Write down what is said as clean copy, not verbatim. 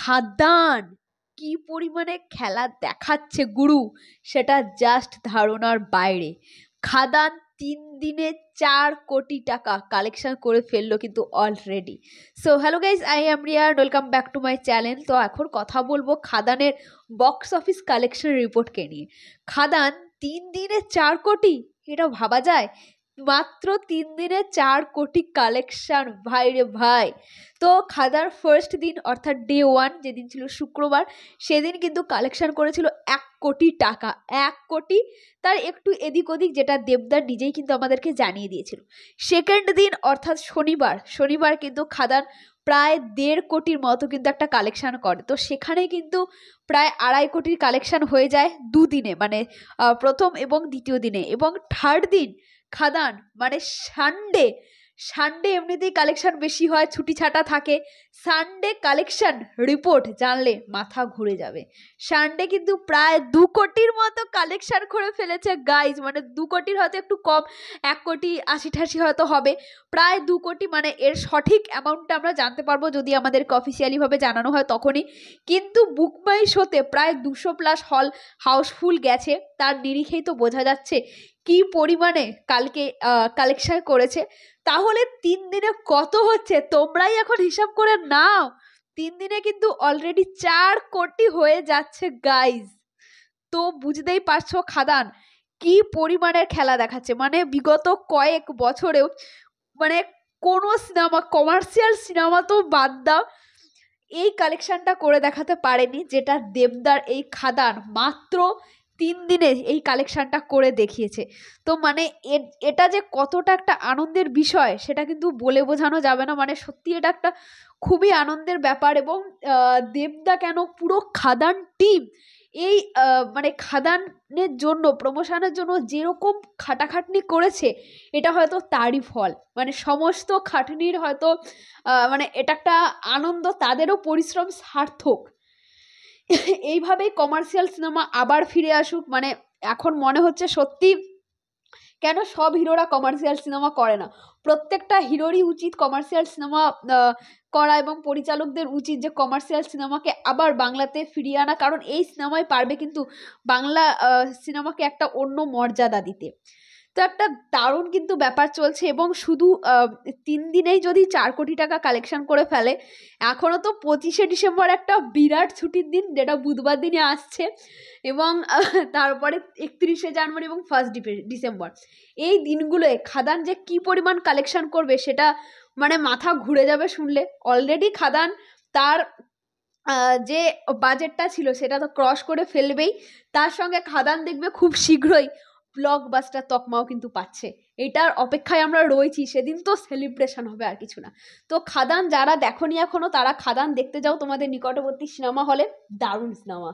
খাদান কি পরিমাণে খেলা দেখাচ্ছে গুরু, সেটা জাস্ট ধারণার বাইরে। খাদান 3 দিনে 4 কোটি টাকা কালেকশন করে ফেললো কিন্তু already. So hello guys, I am Riya, welcome back to my channel. তো এখন কথা বলবো খাদানের বক্স অফিস কালেকশন রিপোর্টকে নিয়ে। খাদান 3 দিনে 4 কোটি, এটা ভাবা যায়? মাত্র 3 দিনে 4 কোটি কালেকশন, ভাই রে ভাই। তো খাদার ফার্স্ট দিন অর্থাৎ ডে 1 যেদিন ছিল শুক্রবার, সেদিন কিন্তু কালেকশন করেছিল 1 কোটি টাকা। 1 কোটি তার একটু এদিক ওদিক, যেটা দেবদার নিজেই কিন্তু আমাদেরকে জানিয়ে দিয়েছিল। সেকেন্ড দিন অর্থাৎ শনিবার কিন্তু খাদান প্রায় 1.5 কোটির মতো কিন্তু একটা কালেকশন করে। তো সেখানে কিন্তু প্রায় 2.5 কোটির কালেকশন হয়ে যায় দুদিনে, মানে প্রথম এবং দ্বিতীয় দিনে। এবং থার্ড দিন খাদান মানে সানডে এমনিতেই কালেকশন বেশি হয়, ছুটি ছাটা থাকে। সানডে কালেকশন রিপোর্ট জানলে মাথা ঘুরে যাবে। সানডে কিন্তু প্রায় 2 কোটির মতো কালেকশন করে ফেলেছে গাইজ, মানে 2 কোটির হয়তো একটু কম, 1 কোটি 80-80 হয়তো হবে, প্রায় 2 কোটি। মানে এর সঠিক অ্যামাউন্টটা আমরা জানতে পারবো যদি আমাদেরকে অফিসিয়ালিভাবে জানানো হয় তখনই। কিন্তু বুক মাই শোতে প্রায় 200+ হল হাউসফুল গেছে, তার নিরিখেই তো বোঝা যাচ্ছে কি পরিমাণে কালকে কালেকশন করেছে। তাহলে 3 দিনে কত হচ্ছে তোমরাই এখন হিসাব করে নাও। 3 দিনে কিন্তু অলরেডি 4 কোটি হয়ে যাচ্ছে গাইজ। তো বুঝতেই পারছো খাদান কি পরিমাণের খেলা দেখাচ্ছে। মানে বিগত কয়েক বছরেও মানে কোনো সিনেমা, কমার্শিয়াল সিনেমা তো বাদ দাও, এই কালেকশনটা করে দেখাতে পারেনি যেটা দেবদার এই খাদান মাত্র 3 দিনে এই কালেকশনটা করে দেখিয়েছে। তো মানে এটা যে কতটা একটা আনন্দের বিষয় সেটা কিন্তু বলে বোঝানো যাবে না। মানে সত্যি এটা একটা খুবই আনন্দের ব্যাপার। এবং দেবদা কেন, পুরো খাদান টিম এই মানে খাদানের জন্য, প্রমোশনের জন্য যেরকম খাটাখাটনি করেছে, এটা হয়তো তারই ফল। মানে সমস্ত খাটনির হয়তো মানে এটা একটা আনন্দ, তাদেরও পরিশ্রম সার্থক। এইভাবেই কমার্শিয়াল সিনেমা আবার ফিরে আসুক। মানে এখন মনে হচ্ছে সত্যি, কেন সব হিরোরা কমার্শিয়াল সিনেমা করে না? প্রত্যেকটা হিরোরই উচিত কমার্শিয়াল সিনেমা করা, এবং পরিচালকদের উচিত যে কমার্শিয়াল সিনেমাকে আবার বাংলাতে ফিরিয়ে আনা। কারণ এই সিনেমায় পারবে কিন্তু বাংলা সিনেমাকে একটা অন্য মর্যাদা দিতে। তো একটা দারুণ কিন্তু ব্যাপার চলছে। এবং শুধু 3 দিনেই যদি 4 কোটি টাকা কালেকশন করে ফেলে, এখনও তো 25শে ডিসেম্বর একটা বিরাট ছুটির দিন, যেটা বুধবার দিনে আসছে। এবং তারপরে 31শে জানুয়ারি এবং 1 ডিসেম্বর, এই দিনগুলোয় খাদান যে কি পরিমাণ কালেকশন করবে সেটা মানে মাথা ঘুরে যাবে শুনলে। অলরেডি খাদান তার যে বাজেটটা ছিল সেটা তো ক্রস করে ফেলবেই। তার সঙ্গে খাদান দেখবে খুব শীঘ্রই ব্লকবাস্টার তকমাও কিন্তু পাচ্ছে। এটার অপেক্ষায় আমরা রয়েছি। সেদিন তো সেলিব্রেশন হবে, আর কিছু না। তো খাদান যারা দেখোনি এখনো, তারা খাদান দেখতে যাও তোমাদের নিকটবর্তী সিনেমা হলে। দারুণ সিনেমা।